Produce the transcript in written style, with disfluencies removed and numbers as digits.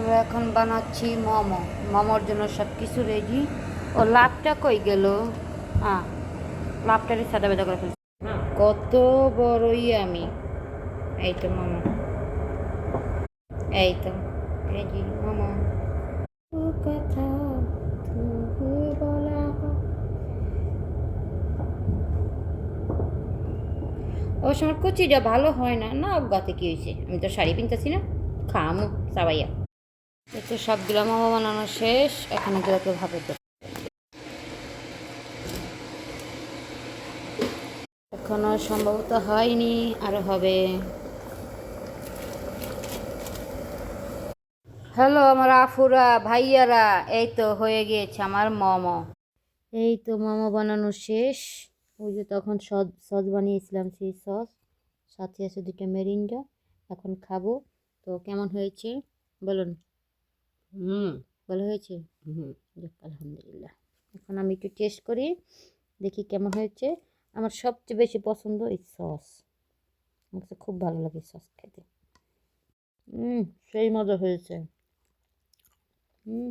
আমরা এখন বানাচ্ছি মোমো। মোমোর জন্য সব কিছু রেডি। ও লাভটা কই গেল? লাভটারে সাদা বেদা করে ফেলছি। কত বড়ই আমি। এই তো মোমো, এই তো এই যে মোমো। ও কথা তবু বলা অবশ্য আমার কুচিটা ভালো হয় না। না অজ্ঞাতে কি হয়েছে, আমি তো শাড়ি পিনতেছি না, খামু সাবাইয়া। এই তো সবগুলো মোমো বানানো শেষ, এখন এগুলোকে ভাবে দেব। এখনো সম্ভবত হয়নি, আরো হবে। হ্যালো আমার আফুরা ভাইয়ারা, এই তো হয়ে গিয়েছে আমার মোমো। এই তো মোমো বানানো শেষ। ওই যে তখন সস সস বানিয়েছিলাম, সেই সস সাথে আছে দুটো মেরিন্ডা। এখন খাবো। তো কেমন হয়েছে বলুন? হুম। ভালো হয়েছে? হুম। যাক আলহামদুলিল্লাহ। এখন আমি একটু টেস্ট করি, দেখি কেমন হয়েছে। আমার সবচেয়ে বেশি পছন্দ এই সস। আমার কাছে খুব ভালো লাগে সস খেতে। সেই মজা হয়েছে। হুম।